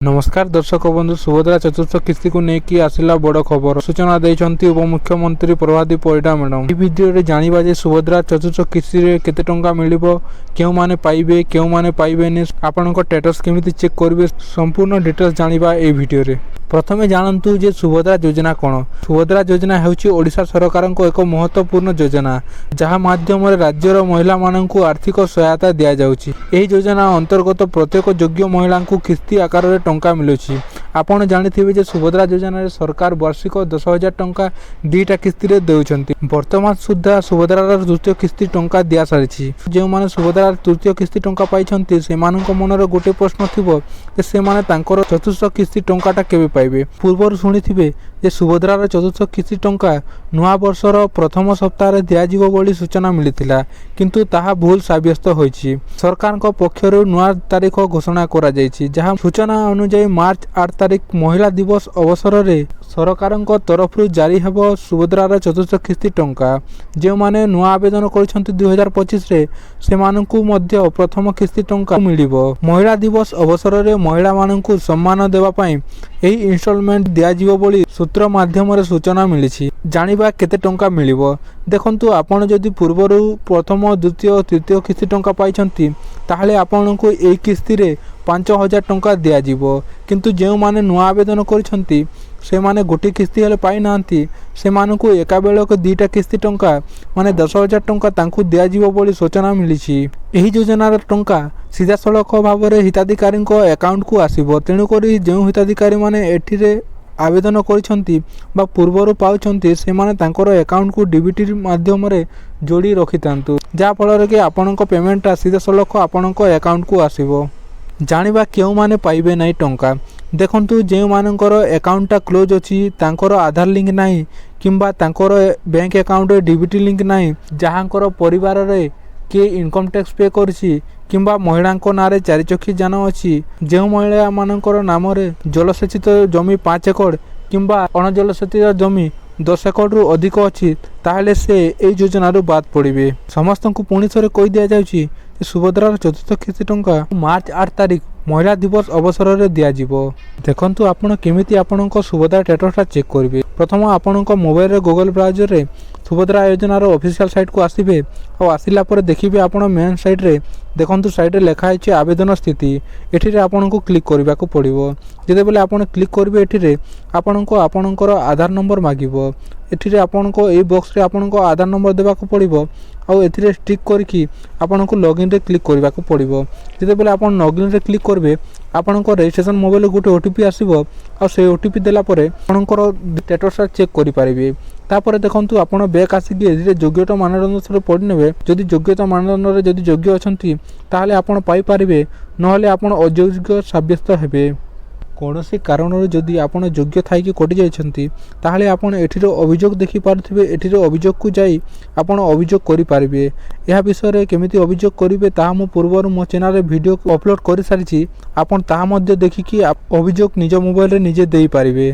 नमस्कार दर्शक बंधु सुभद्रा चतुर्थ किस्ती को लेकिन आसला बड़ खबर सूचना देते उपमुख्यमंत्री प्रभाती परिडा मैडम। यह वीडियो जानिबा जे सुभद्रा चतुर्थ किस्ती रे केते टंका मिलिबो, केउ माने पाइबे केउ माने पाइबेनी, आपनको स्टेटस केमिति चेक करिवे, संपूर्ण डिटेल्स जानिबा ए वीडियो रे। प्रथमे जानतु जे सुभद्रा योजना कौन। सुभद्रा योजना हेउची ओडिशा सरकार को एक महत्वपूर्ण योजना जहाँ माध्यम राज्यर महिला माननकु आर्थिक सहायता दिया जाउची। एही योजना अंतर्गत प्रत्येक योग्य महिला को किस्ती आकार रे टंका मिलुची। आपण जानिथिबे जे सुभद्रा योजना रे सरकार वार्षिक 10,000 टंका दीटा किस्ती रे देउछंती। वर्तमान सुद्धा सुभद्रार तृतीय किस्ती टंका दिया सारिछि। जे माने सुभद्रार तृतीय किस्ती टंका पाइछंती सेमानक मनर गोटे प्रश्न थिबो जे से माने तांकर चतुर्थ किस्ती टंकाटा केबे पाइबे। पूर्वर शुणिथिबे जे सुभद्रार चतुर्थ किस्ती टंका नुआ वर्षर प्रथम सप्ताह रे दिया जिवो बोली सूचना मिलिथिला, किंतु ताहा भूल साब्यस्त होईछि। सरकार को पक्षरु नुआ तारीख घोषणा करा जायछि, जहां सूचना अनुसार मार्च 8 तारीख महिला दिवस अवसर रे सरकार तरफ जारी हेबो सुभद्रार चतुर्थ किस्ती टंका। जे माने नुआ आवेदन करिसंती 2025 रे सेमानकु मध्य प्रथम किस्ती टंका मिलिबो। महिला दिवस अवसर रे महिला माननकु सम्मान देबा पई एही इंस्टॉलमेंट दिया जिवो बोली सूत्र माध्यम रे सूचना मिलिछि। जानिबा केते टंका मिलिबो देखंतु। आपण जदि पूर्वरु प्रथम द्वितीय तृतीय किस्ती टंका पाइछंती ताहले आपनकु एही किस्ती रे 5,000 टंका दिया जिवो, किंतु जे माने नुआ आवेदन करिसंती से माने गोटे किस्ती हेले पाई नांती सेमानकु एका बेलक दीटा किस्ती टंका माने 10,000 टंका तांकु दिया जिवो बोली सूचना मिलिछि। एही योजनार टंका सीधा सड़क भाव में हिताधिकारी अकाउंट को आसिबो। तेणु करी जो हिताधिकारी माने एठिरे आवेदन करिसंती बा पूर्वरु पाउछंती से माने तांकर अकाउंट को डीबीटी माध्यम रे जोड़ी रखितांतु, जा फल कि आपनक पेमेंटा सीधा सड़क आपनक अकाउंट को आसिबो। जानिबा केउ माने पाइबे नाही टंका देखंतु। जे मानकर अकाउंटटा क्लोज अछि तांकर आधार लिंक नाही किंबा तांकर बैंक अकाउंट रे डीबीटी लिंक नाही, जहांकर परिवार रे के इनकम टैक्स पे करछि किंबा महिला नारे 4 चक्की जान अछि, जे महिला मानकर नाम रे जलसेचित जमी 5 एकड़ किंबा अणजलसेचित जमी 10 एकड़ रु अधिक अछि, ताहले से ए योजना रु बात पड़िबे। समस्त को पुणी थरे कहि दिया जाउछि सुभद्रार चतुर्थ किस्ती टंका मार्च 8 तारीख महिला दिवस अवसर रे दिया जिवो। देखंतु आपण केमिति आपणक सुभद्रा स्टेटसटा चेक करिवे। प्रथम आपणक मोबाइल रे गूगल ब्राउजर रे सुभद्रा योजनार ऑफिशियल साइट को आसिबे और आसिला पर देखिबे आपण मेन साइट रे देखंतु साइट रे लिखा है आवेदन स्थिति। एठी रे आपणक क्लिक करबा को पड़िबो। जेते बेले आपण क्लिक करबे एठी रे आपणक आपणकर आधार नंबर मागिबो। एठी रे आपणक ए बॉक्स रे आपणक आधार नंबर देबा को पड़िबो और एठी रे टिक करके आपणक लॉगिन रे क्लिक करबा को पड़िबो। जेते बेले आपण लॉगिन रे क्लिक करबे आपणक रजिस्ट्रेशन मोबाइल गोटे ओटीपी आसीबो और से ओटीपी देला परे आपणकर स्टेटस चेक करि पारिबे। तापर देखंतु आपण बैक आसिक एजे योग्यता मानदंड सर पढ़ नेबे। जदि योग्यता मानदंड रे जदि योग्य अछंती ताहले आपण पाई पारिबे, नहले आपण अयोग्य साब्यस्त हेबे। कौनसी कारण जदि आपण योग्य थाई कि कटि जाइछंती ताहले आपण एठिर अभियोग देखि पारथिबे। एठिर अभियोग को जाई आपण अभियोग करि पारिबे। एहा विषय रे केमिति अभियोग करिवे ता हम पूर्वर मो चैनल रे वीडियो अपलोड करि सारिछि। आपण ता मध्ये देखि कि अभियोग निज मोबाइल रे निजे देई पारिबे।